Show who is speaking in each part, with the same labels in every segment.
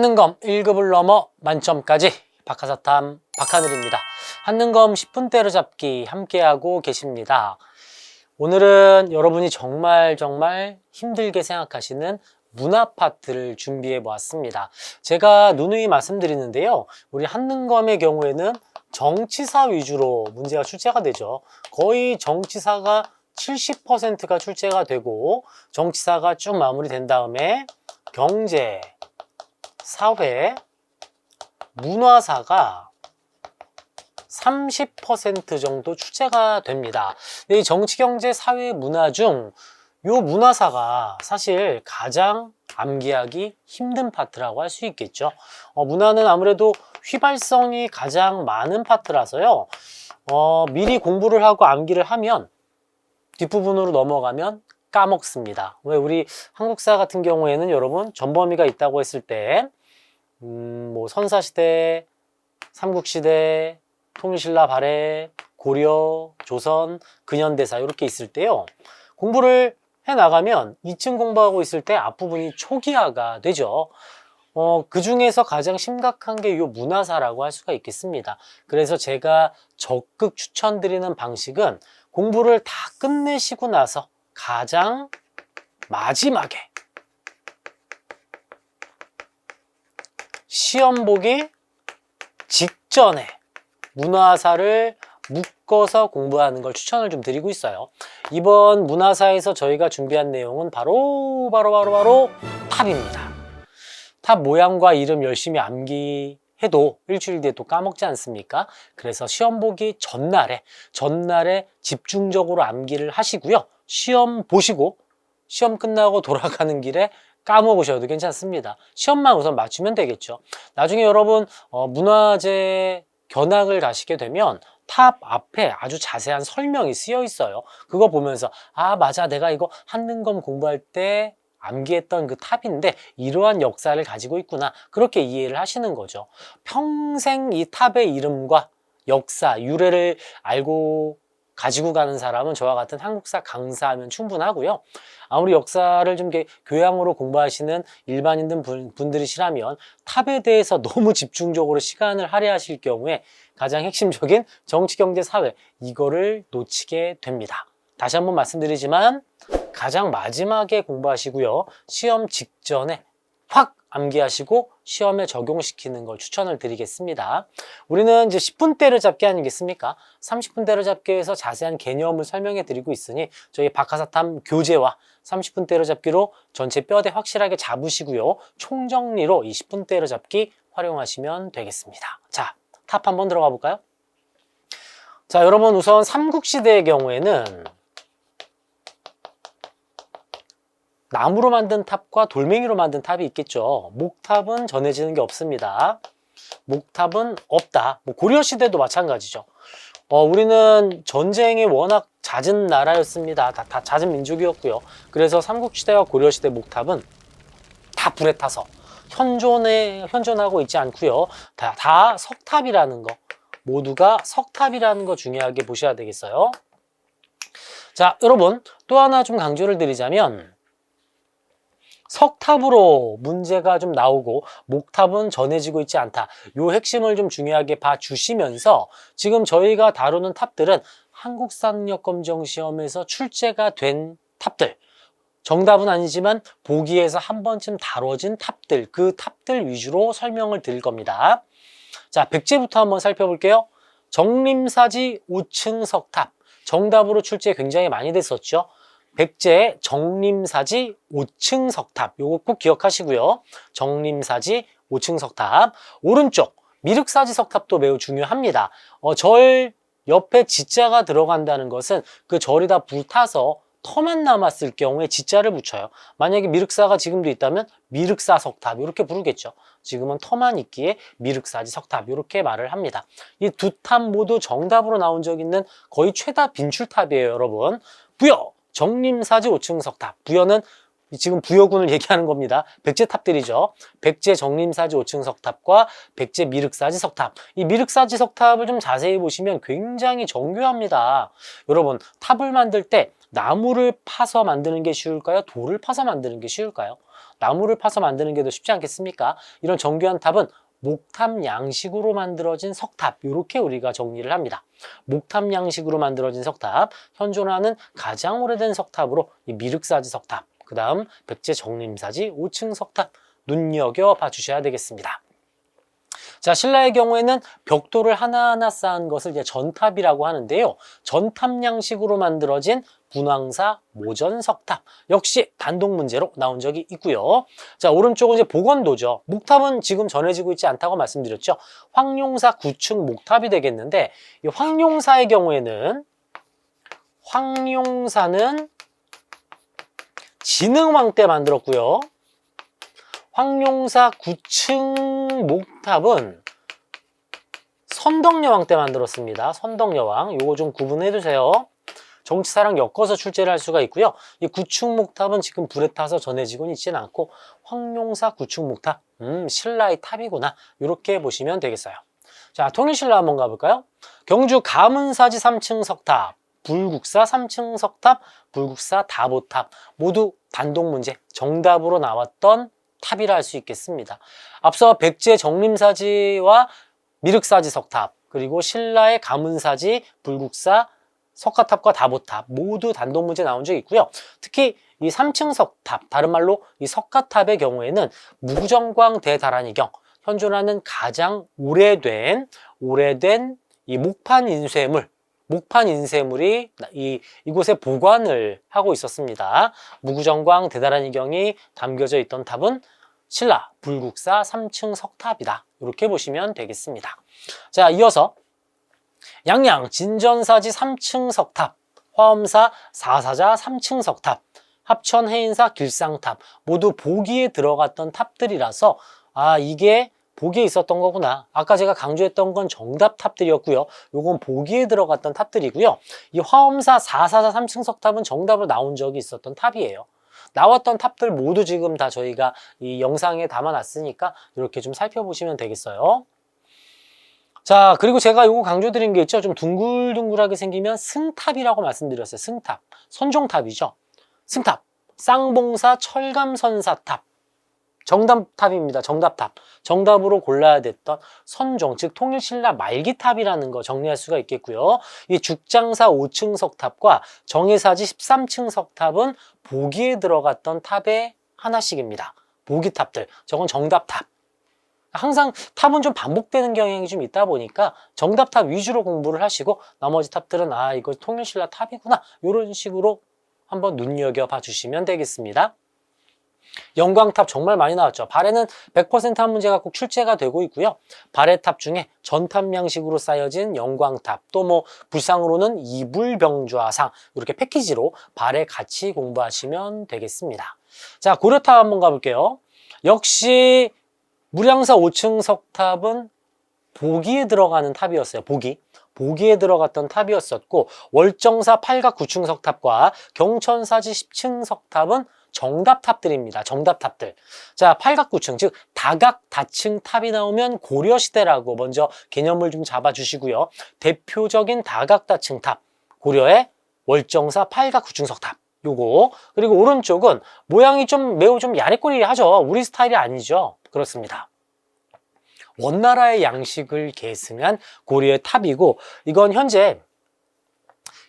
Speaker 1: 한능검 1급을 넘어 만점까지 박하사탐 박하늘입니다. 한능검 10분 때려잡기 함께하고 계십니다. 오늘은 여러분이 정말 힘들게 생각하시는 문화 파트를 준비해 보았습니다. 제가 누누이 말씀드리는데요, 우리 한능검의 경우에는 정치사 위주로 문제가 출제가 되죠. 거의 정치사가 70%가 출제가 되고, 정치사가 쭉 마무리된 다음에 경제, 사회, 문화사가 30% 정도 출제가 됩니다. 이 정치, 경제, 사회, 문화 중 요 문화사가 사실 가장 암기하기 힘든 파트라고 할 수 있겠죠. 문화는 아무래도 휘발성이 가장 많은 파트라서요. 미리 공부를 하고 암기를 하면 뒷부분으로 넘어가면 까먹습니다. 왜 우리 한국사 같은 경우에는 여러분 전범위가 있다고 했을 때 뭐 선사시대, 삼국시대, 통일신라 발해, 고려, 조선, 근현대사 이렇게 있을 때요, 공부를 해나가면 2층 공부하고 있을 때 앞부분이 초기화가 되죠. 그 중에서 가장 심각한 게 이 문화사라고 할 수가 있겠습니다. 그래서 제가 적극 추천드리는 방식은 공부를 다 끝내시고 나서 가장 마지막에 시험 보기 직전에 문화사를 묶어서 공부하는 걸 추천을 좀 드리고 있어요. 이번 문화사에서 저희가 준비한 내용은 바로 탑입니다. 탑 모양과 이름 열심히 암기해도 일주일 뒤에 또 까먹지 않습니까? 그래서 시험 보기 전날에 집중적으로 암기를 하시고요. 시험 보시고 시험 끝나고 돌아가는 길에 까먹으셔도 괜찮습니다. 시험만 우선 맞추면 되겠죠. 나중에 여러분 문화재 견학을 가시게 되면 탑 앞에 아주 자세한 설명이 쓰여 있어요. 그거 보면서 아 맞아, 내가 이거 한능검 공부할 때 암기했던 그 탑인데 이러한 역사를 가지고 있구나, 그렇게 이해를 하시는 거죠. 평생 이 탑의 이름과 역사, 유래를 알고 가지고 가는 사람은 저와 같은 한국사 강사하면 충분하고요. 아무리 역사를 좀 교양으로 공부하시는 일반인들 분들이시라면 탑에 대해서 너무 집중적으로 시간을 할애하실 경우에 가장 핵심적인 정치, 경제, 사회, 이거를 놓치게 됩니다. 다시 한번 말씀드리지만 가장 마지막에 공부하시고요, 시험 직전에 확 암기하시고 시험에 적용시키는 걸 추천을 드리겠습니다. 우리는 이제 10분 때려잡기 아니겠습니까? 30분 때려잡기에서 자세한 개념을 설명해 드리고 있으니 저희 박하사탐 교재와 30분 때려잡기로 전체 뼈대 확실하게 잡으시고요, 총정리로 이 10분 때려잡기 활용하시면 되겠습니다. 자, 탑 한번 들어가 볼까요? 자, 여러분 우선 삼국시대의 경우에는 나무로 만든 탑과 돌멩이로 만든 탑이 있겠죠. 목탑은 전해지는 게 없습니다. 목탑은 없다. 뭐 고려시대도 마찬가지죠. 우리는 전쟁이 워낙 잦은 나라였습니다. 다 잦은 민족이었고요. 그래서 삼국시대와 고려시대 목탑은 다 불에 타서 현존하고 있지 않고요. 다 석탑이라는 거, 모두가 석탑이라는 거 중요하게 보셔야 되겠어요. 자, 여러분 또 하나 좀 강조를 드리자면 석탑으로 문제가 좀 나오고 목탑은 전해지고 있지 않다, 요 핵심을 좀 중요하게 봐주시면서 지금 저희가 다루는 탑들은 한국사능력검정시험에서 출제가 된 탑들, 정답은 아니지만 보기에서 한 번쯤 다뤄진 탑들, 그 탑들 위주로 설명을 드릴 겁니다. 자, 백제부터 한번 살펴볼게요. 정림사지 5층 석탑, 정답으로 출제 굉장히 많이 됐었죠. 백제 정림사지 5층 석탑, 요거 꼭 기억하시고요. 정림사지 5층 석탑. 오른쪽 미륵사지 석탑도 매우 중요합니다. 절 옆에 지자가 들어간다는 것은 그 절이 다 불타서 터만 남았을 경우에 지자를 붙여요. 만약에 미륵사가 지금도 있다면 미륵사 석탑 이렇게 부르겠죠. 지금은 터만 있기에 미륵사지 석탑 이렇게 말을 합니다. 이 두 탑 모두 정답으로 나온 적 있는 거의 최다 빈출탑이에요, 여러분. 부여 정림사지 5층 석탑. 부여는 지금 부여군을 얘기하는 겁니다. 백제 탑들이죠. 백제 정림사지 5층 석탑과 백제 미륵사지 석탑. 이 미륵사지 석탑을 좀 자세히 보시면 굉장히 정교합니다. 여러분, 탑을 만들 때 나무를 파서 만드는 게 쉬울까요? 돌을 파서 만드는 게 쉬울까요? 나무를 파서 만드는 게 더 쉽지 않겠습니까? 이런 정교한 탑은 목탑 양식으로 만들어진 석탑, 이렇게 우리가 정리를 합니다. 목탑 양식으로 만들어진 석탑, 현존하는 가장 오래된 석탑으로 이 미륵사지 석탑, 그 다음 백제 정림사지 5층 석탑 눈여겨봐 주셔야 되겠습니다. 자, 신라의 경우에는 벽돌을 하나하나 쌓은 것을 이제 전탑이라고 하는데요. 전탑 양식으로 만들어진 군왕사 모전석탑, 역시 단독 문제로 나온 적이 있고요. 자, 오른쪽은 이제 복원도죠. 목탑은 지금 전해지고 있지 않다고 말씀드렸죠. 황룡사 9층 목탑이 되겠는데, 이 황룡사의 경우에는 황룡사는 진흥왕 때 만들었고요. 황룡사 9층 목탑은 선덕여왕 때 만들었습니다. 선덕여왕, 요거 좀 구분해 두세요. 정치사랑 엮어서 출제를 할 수가 있고요. 이 9층 목탑은 지금 불에 타서 전해지고는 있지는 않고 황룡사 9층 목탑, 신라의 탑이구나, 이렇게 보시면 되겠어요. 자, 통일신라 한번 가볼까요? 경주 가문사지 3층 석탑, 불국사 3층 석탑, 불국사 다보탑, 모두 단독 문제 정답으로 나왔던 탑이라 할 수 있겠습니다. 앞서 백제 정림사지와 미륵사지 석탑, 그리고 신라의 가문사지, 불국사, 석가탑과 다보탑 모두 단독 문제 나온 적이 있고요. 특히 이 3층 석탑, 다른 말로 이 석가탑의 경우에는 무정광 대다란이경, 현존하는 가장 오래된 이 목판 인쇄물이 이곳에 보관을 하고 있었습니다. 무구정광 대다란이경이 담겨져 있던 탑은 신라 불국사 3층 석탑이다, 이렇게 보시면 되겠습니다. 자, 이어서 양양 진전사지 3층 석탑, 화엄사 사사자 3층 석탑, 합천 해인사 길상탑, 모두 보기에 들어갔던 탑들이라서 이게 보기에 있었던 거구나. 아까 제가 강조했던 건 정답 탑들이었고요. 요건 보기에 들어갔던 탑들이고요. 이 화엄사 444 3층 석탑은 정답으로 나온 적이 있었던 탑이에요. 나왔던 탑들 모두 지금 다 저희가 이 영상에 담아놨으니까 이렇게 좀 살펴보시면 되겠어요. 자, 그리고 제가 요거 강조드린 게 있죠. 좀 둥글둥글하게 생기면 승탑이라고 말씀드렸어요. 승탑. 선종탑이죠. 승탑. 쌍봉사 철감선사탑. 정답탑입니다. 정답탑. 정답으로 골라야 됐던 선종, 즉 통일신라 말기탑이라는 거 정리할 수가 있겠고요. 이 죽장사 5층 석탑과 정해사지 13층 석탑은 보기에 들어갔던 탑의 하나씩입니다. 보기탑들. 저건 정답탑. 항상 탑은 좀 반복되는 경향이 좀 있다 보니까 정답탑 위주로 공부를 하시고 나머지 탑들은 이거 통일신라 탑이구나, 이런 식으로 한번 눈여겨봐 주시면 되겠습니다. 영광탑 정말 많이 나왔죠. 발해는 100% 한 문제가 꼭 출제가 되고 있고요. 발해탑 중에 전탑 양식으로 쌓여진 영광탑, 또 불상으로는 이불병좌상, 이렇게 패키지로 발해 같이 공부하시면 되겠습니다. 자, 고려탑 한번 가볼게요. 역시 무량사 5층 석탑은 보기에 들어가는 탑이었어요. 보기에 들어갔던 탑이었었고, 월정사 8각 9층 석탑과 경천사지 10층 석탑은 정답탑들입니다. 정답탑들. 자, 8각 9층, 즉 다각 다층 탑이 나오면 고려시대라고 먼저 개념을 좀 잡아주시고요. 대표적인 다각 다층 탑, 고려의 월정사 8각 9층 석탑, 요거. 그리고 오른쪽은 모양이 매우 야래꼬리하죠. 우리 스타일이 아니죠. 그렇습니다. 원나라의 양식을 계승한 고려의 탑이고, 이건 현재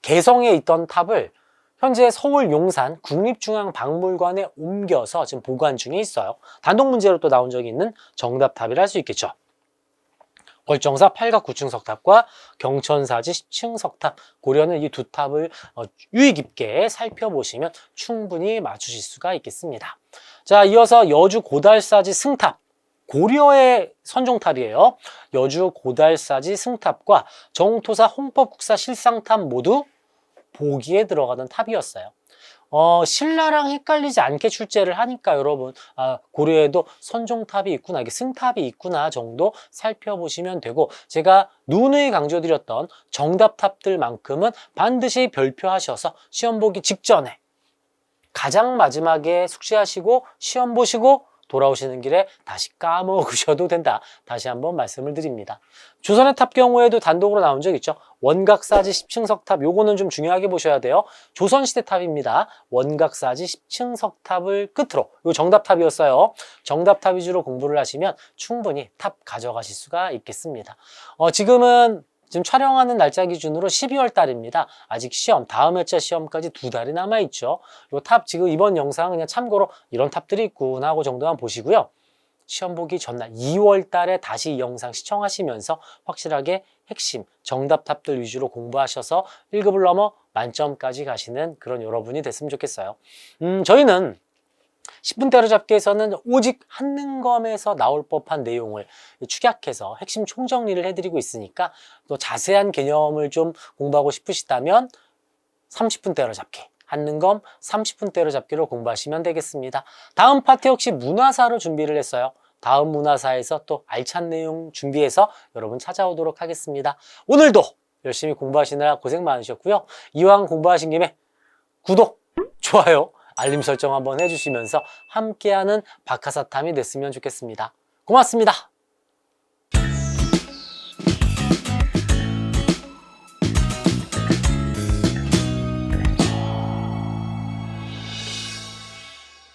Speaker 1: 개성에 있던 탑을 현재 서울 용산 국립중앙박물관에 옮겨서 지금 보관 중에 있어요. 단독 문제로 또 나온 적이 있는 정답탑이라 할 수 있겠죠. 월정사 8각 9층 석탑과 경천사지 10층 석탑, 고려는 이 두 탑을 유의 깊게 살펴보시면 충분히 맞추실 수가 있겠습니다. 자, 이어서 여주 고달사지 승탑, 고려의 선종탑이에요. 여주 고달사지 승탑과 정토사 홍법국사 실상탑 모두 보기에 들어가던 탑이었어요. 신라랑 헷갈리지 않게 출제를 하니까 여러분, 고려에도 선종탑이 있구나, 이게 승탑이 있구나 정도 살펴보시면 되고, 제가 누누이 강조드렸던 정답탑들만큼은 반드시 별표하셔서 시험 보기 직전에 가장 마지막에 숙지하시고 시험 보시고 돌아오시는 길에 다시 까먹으셔도 된다. 다시 한번 말씀을 드립니다. 조선의 탑 경우에도 단독으로 나온 적 있죠. 원각사지 10층 석탑, 요거는 좀 중요하게 보셔야 돼요. 조선시대 탑입니다. 원각사지 10층 석탑을 끝으로, 요 정답탑이었어요. 정답탑 위주로 공부를 하시면 충분히 탑 가져가실 수가 있겠습니다. 지금 촬영하는 날짜 기준으로 12월 달입니다. 아직 시험, 다음 회차 시험까지 2달이 남아있죠. 요 탑, 지금 이번 영상은 그냥 참고로 이런 탑들이 있구나 하고 정도만 보시고요. 시험 보기 전날 2월 달에 다시 이 영상 시청하시면서 확실하게 핵심, 정답 탑들 위주로 공부하셔서 1급을 넘어 만점까지 가시는 그런 여러분이 됐으면 좋겠어요. 저희는 10분 때려잡기에서는 오직 한능검에서 나올 법한 내용을 축약해서 핵심 총정리를 해드리고 있으니까 또 자세한 개념을 좀 공부하고 싶으시다면 30분 때려잡기, 한능검 30분 때려잡기로 공부하시면 되겠습니다. 다음 파트 역시 문화사로 준비를 했어요. 다음 문화사에서 또 알찬 내용 준비해서 여러분 찾아오도록 하겠습니다. 오늘도 열심히 공부하시느라 고생 많으셨고요. 이왕 공부하신 김에 구독, 좋아요, 알림 설정 한번 해주시면서 함께하는 박하사탐이 됐으면 좋겠습니다. 고맙습니다.